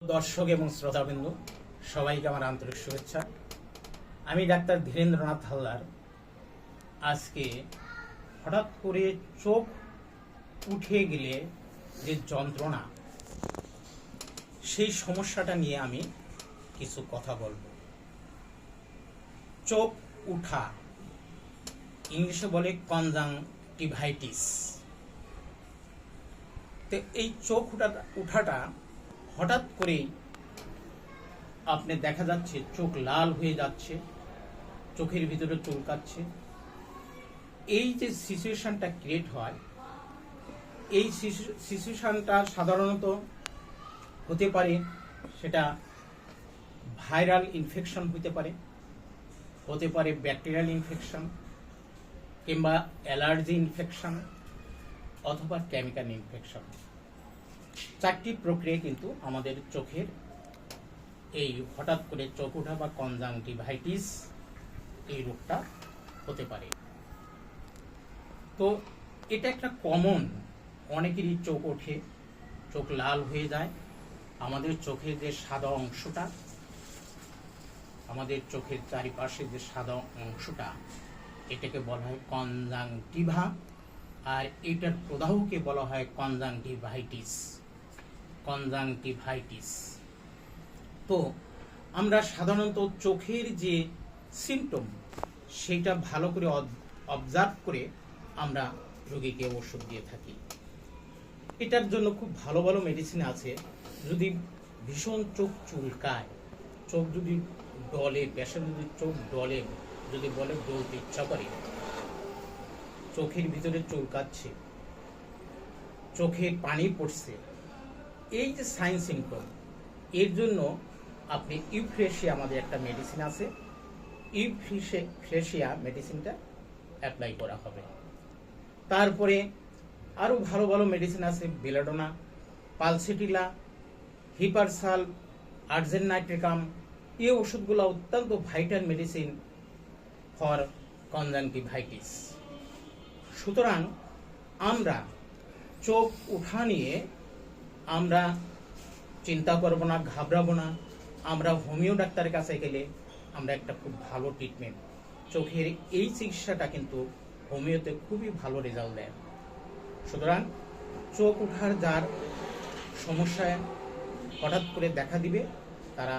दर्शक एवं श्रोताबिंदु सबाइके आमार आंतरिक शुभेच्छा। आमी डाक्तार धीरेन्द्रनाथ हालदार आज के हठात् करे चोख उठे गेले जे যন্ত্রণা সেই সমস্যাটা নিয়ে আমি কিছু কথা বলবো। চোখ উঠা ইংলিশে বলে কনজাংটিভাইটিস। তো এই চোখ উঠাটা হঠাৎ করে আপনি দেখা যাচ্ছে চোখ লাল হয়ে যাচ্ছে, চোখের ভিতরে চুলকাচ্ছে। এই যে সিচুয়েশনটা ক্রিয়েট হয়, এই সিচুয়েশনটা সাধারণত হতে পারে সেটা ভাইরাল ইনফেকশন হতে পারে ব্যাকটেরিয়াল ইনফেকশন কিংবা অ্যালার্জি ইনফেকশন অথবা কেমিক্যাল ইনফেকশন। চারটি প্রক্রিয়া কিন্তু আমাদের চোখের এই হঠাৎ করে চোখ ওঠা বা কনজাংটিভাইটিস এই রোগটা হতে পারে। তো এটা একটা কমন, অনেকেরই চোখ ওঠে, চোখ লাল হয়ে যায়। আমাদের চোখের যে সাদা অংশটা, আমাদের চোখের চারিপাশে যে সাদা অংশটা, এটাকে বলা হয় কনজাংটিভা, আর এটার প্রদাহকে বলা হয় কনজাংটিভাইটিস। তো আমরা সাধারণত চোখের যে সিমটম সেটা ভালো করে অবজার্ভ করে আমরা রোগীকে ওষুধ দিয়ে থাকি। এটার জন্য খুব ভালো ভালো মেডিসিন আছে। যদি ভীষণ চোখ চুলকায়, চোখ যদি ডলে, পেশেন্ট যদি চোখ ডলে, যদি বলে ডলতে ইচ্ছা করে, চোখের ভিতরে চুলকাচ্ছে, চোখে পানি পড়ছে, এই যে সাইন সিমটম, এর জন্য আপনি ইউফ্রেশিয়া, আমাদের একটা মেডিসিন আছে, ইউফ্রেশিয়া মেডিসিনটা অ্যাপ্লাই করা হবে। তারপরে আরও ভালো ভালো মেডিসিন আছে, বেলাডোনা, পালসেটিলা, হিপারসাল, আর্জেন নাইট্রিকাম। এই ওষুধগুলো অত্যন্ত ভাইটাল মেডিসিন ফর কনজাংটিভাইটিস। সুতরাং আমরা চোখ উঠা নিয়ে আমরা চিন্তা করব না, ঘাবড়াবো না। আমরা হোমিও ডাক্তারের কাছে গেলে আমরা একটা খুব ভালো ট্রিটমেন্ট, চোখের এই চিকিৎসাটা কিন্তু হোমিওতে খুবই ভালো রেজাল্ট দেয়। সুতরাং চোখ উঠার যার সমস্যায় হঠাৎ করে দেখা দিবে, তারা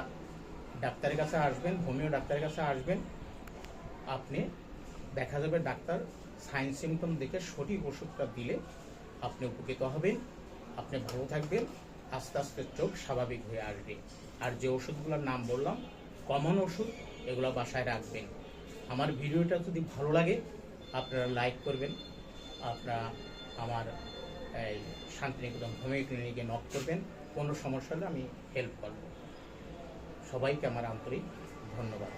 ডাক্তারের কাছে আসবেন, হোমিও ডাক্তারের কাছে আসবেন। আপনি দেখা যাবে ডাক্তার সাইন সিমটম দেখে সঠিক ওষুধটা দিলে আপনি উপকৃত হবেন, আপনি ভালো থাকবেন, আস্তে আস্তে চোখ স্বাভাবিক হয়ে আসবে। আর যে ওষুধগুলোর নাম বললাম কমন ওষুধ, এগুলো বাসায় রাখবেন। আমার ভিডিওটা যদি ভালো লাগে আপনারা লাইক করবেন, আপনারা আমার শান্তিনিকেতন হোমিও ক্লিনিকে নক করবেন। কোনো সমস্যা হলে আমি হেল্প করব। সবাইকে আমার আন্তরিক ধন্যবাদ।